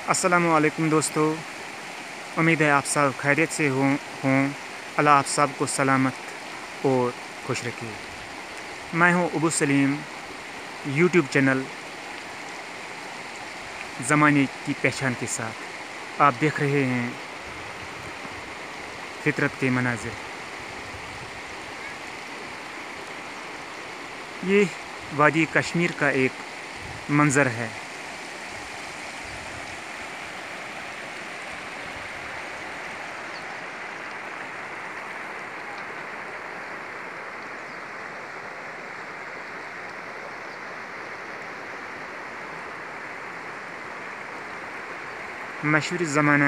अस्सलामुअलैकुम दोस्तों। उम्मीद है आप सब खैरियत से हों। अल्लाह आप सब को सलामत और खुश रखे। मैं हूं अबू सलीम। यूट्यूब चैनल ज़माने की पहचान के साथ आप देख रहे हैं फितरत के मनाजिर। ये वादी कश्मीर का एक मंज़र है। मशहूर ज़माना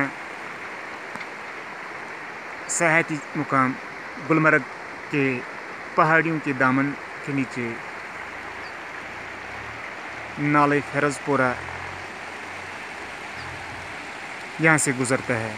सयाहती मुकाम गुलमर्ग के पहाड़ियों के दामन के नीचे नाले फ़िरोज़पुरा यहाँ से गुज़रता है।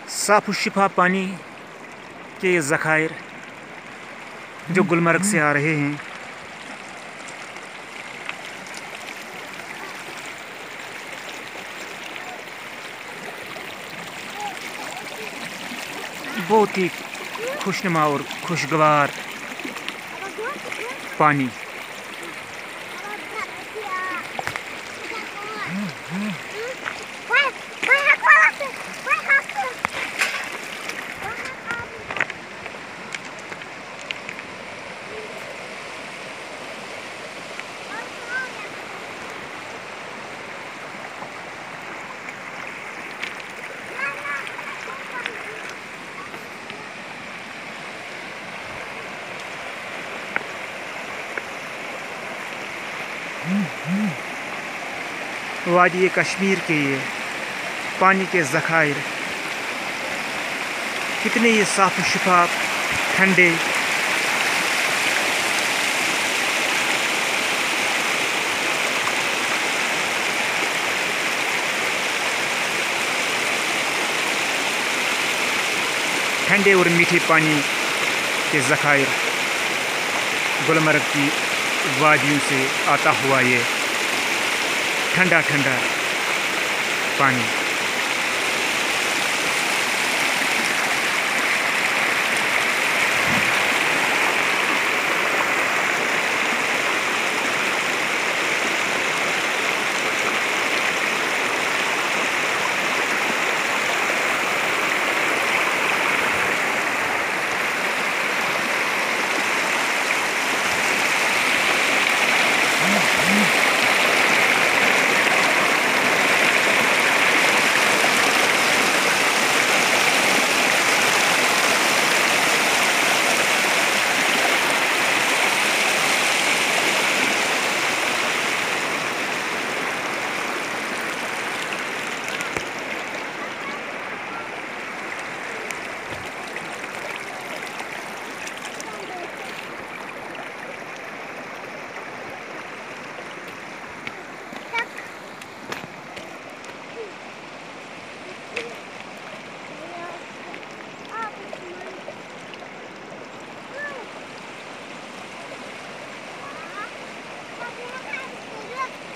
साफ़ शिफा पानी के ज़खायर जो गुलमर्ग से आ रहे हैं, बहुत ही खुशनुमा और खुशगवार पानी। वादी कश्मीर के ये पानी के ज़खायर कितने ये साफ़ शफाफ ठंडे ठंडे और मीठे पानी के ज़खायर गुलमर्ग की वादियों से आता हुआ ये ठंडा ठंडा पानी।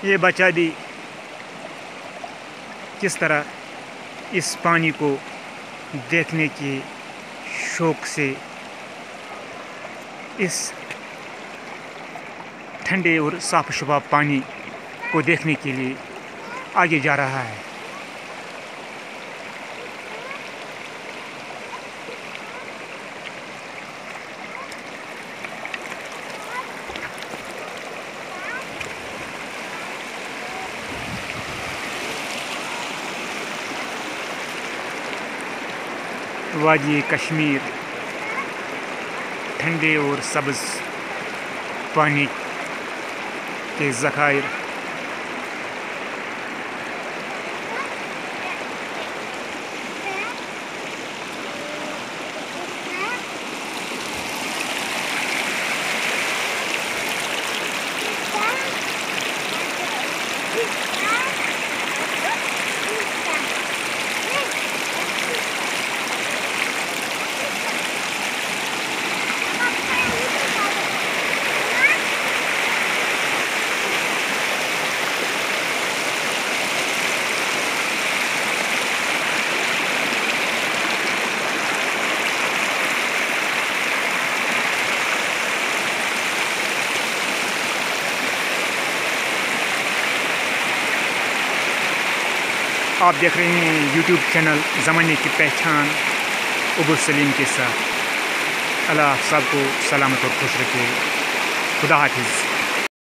ये बच्चा भी किस तरह इस पानी को देखने के शौक से इस ठंडे और साफ शफाफ पानी को देखने के लिए आगे जा रहा है। वादी कश्मीर ठंडे और सब्ज़ पानी के ज़खायर आप देख रहे हैं यूट्यूब चैनल ज़माने की पहचान अबू सलीम के साथ। अल्लाह आप सबको सलामत और खुश रखे। खुदा हाफिज़।